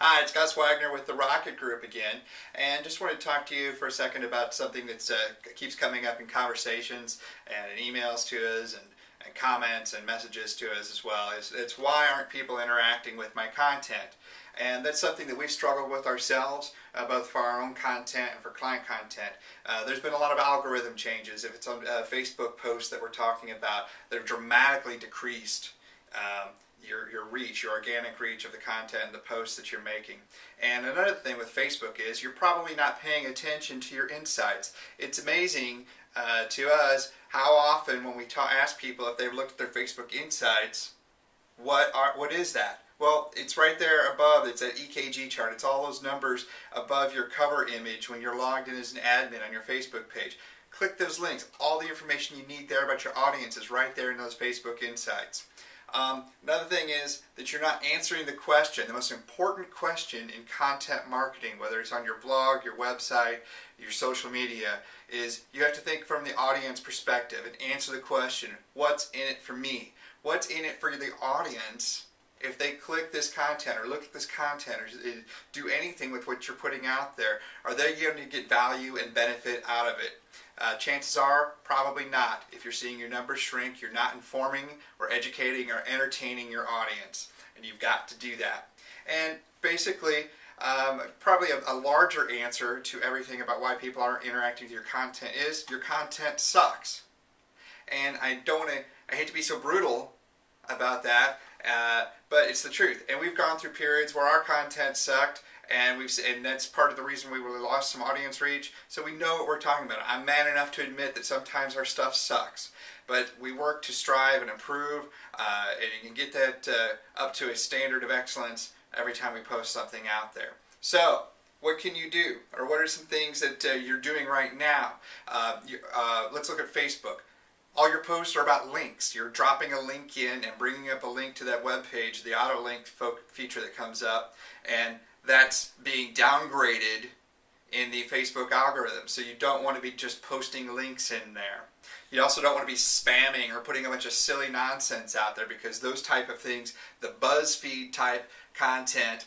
Hi, it's Gus Wagner with the Rocket Group again, and just wanted to talk to you for a second about something that keeps coming up in conversations and in emails to us and comments and messages to us as well. It's why aren't people interacting with my content? And that's something that we've struggled with ourselves, both for our own content and for client content. There's been a lot of algorithm changes. If it's on Facebook posts that we're talking about, that have dramatically decreased your reach, your organic reach of the content and the posts that you're making. And another thing with Facebook is you're probably not paying attention to your insights. It's amazing to us how often when we ask people if they've looked at their Facebook insights, what is that? Well, it's right there above. It's an EKG chart. It's all those numbers above your cover image when you're logged in as an admin on your Facebook page. Click those links. All the information you need there about your audience is right there in those Facebook insights. Another thing is that you're not answering the question, the most important question in content marketing, whether it's on your blog, your website, your social media, is you have to think from the audience perspective and answer the question, what's in it for me? What's in it for the audience if they click this content or look at this content or do anything with what you're putting out there? Are they going to get value and benefit out of it? Chances are probably not. If you're seeing your numbers shrink, you're not informing or educating or entertaining your audience, and you've got to do that. And basically, probably a larger answer to everything about why people aren't interacting with your content is your content sucks. And I hate to be so brutal about that, but it's the truth. And we've gone through periods where our content sucked, and that's part of the reason we really lost some audience reach. So we know what we're talking about. I'm man enough to admit that sometimes our stuff sucks, but we work to strive and improve, and you can get that up to a standard of excellence every time we post something out there. So what can you do, or what are some things that you're doing right now? Let's look at Facebook. All your posts are about links. You're dropping a link in and bringing up a link to that web page, the auto link feature that comes up, and that's being downgraded in the Facebook algorithm. So you don't want to be just posting links in there. You also don't want to be spamming or putting a bunch of silly nonsense out there, because those type of things, the BuzzFeed type content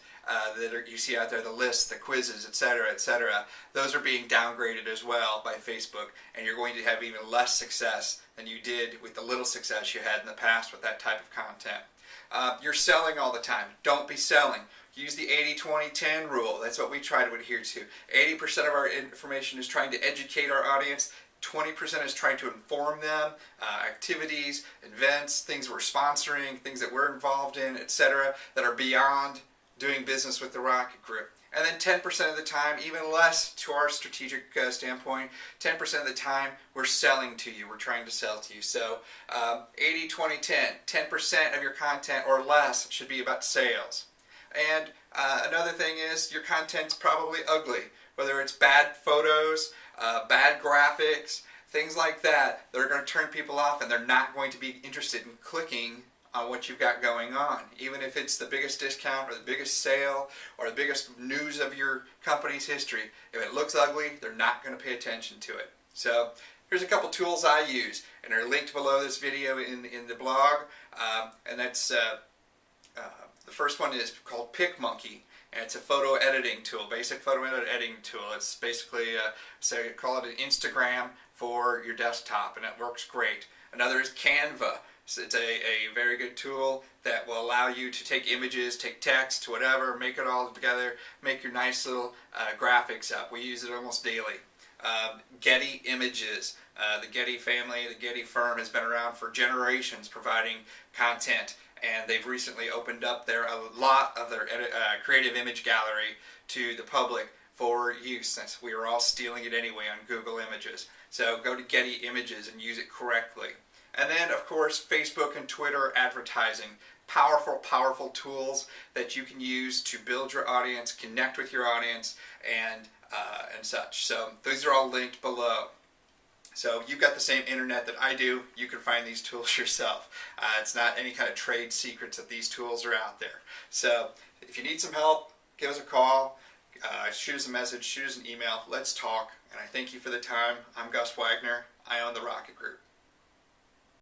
you see out there, the lists, the quizzes, etc., those are being downgraded as well by Facebook, and you're going to have even less success than you did with the little success you had in the past with that type of content. You're selling all the time. Don't be selling. Use the 80-20-10 rule. That's what we try to adhere to. 80% of our information is trying to educate our audience. 20% is trying to inform them, activities, events, things we're sponsoring, things that we're involved in, etc., that are beyond doing business with the Rocket Group. And then 10% of the time, even less to our strategic standpoint, 10% of the time we're selling to you, we're trying to sell to you. So 80-20-10, 10% of your content or less should be about sales. And another thing is your content's probably ugly, whether it's bad photos, bad graphics, things like that are going to turn people off, and they're not going to be interested in clicking on what you've got going on. Even if it's the biggest discount or the biggest sale or the biggest news of your company's history, if it looks ugly, they're not going to pay attention to it. So here's a couple tools I use, and they're linked below this video in the blog, and that's the first one is called PicMonkey, and it's a photo editing tool, basic photo editing tool. It's basically, call it an Instagram for your desktop, and it works great. Another is Canva. So it's a very good tool that will allow you to take images, take text, whatever, make it all together, make your nice little graphics up. We use it almost daily. Getty Images. The Getty family, the Getty firm has been around for generations providing content, and they've recently opened up a lot of their creative image gallery to the public for use, since we are all stealing it anyway on Google Images. So go to Getty Images and use it correctly. And then, of course, Facebook and Twitter advertising. Powerful, powerful tools that you can use to build your audience, connect with your audience, and such. So these are all linked below. So you've got the same internet that I do. You can find these tools yourself. It's not any kind of trade secrets that these tools are out there. So if you need some help, give us a call, shoot us a message, shoot us an email. Let's talk. And I thank you for the time. I'm Gus Wagner. I own the Rocket Group.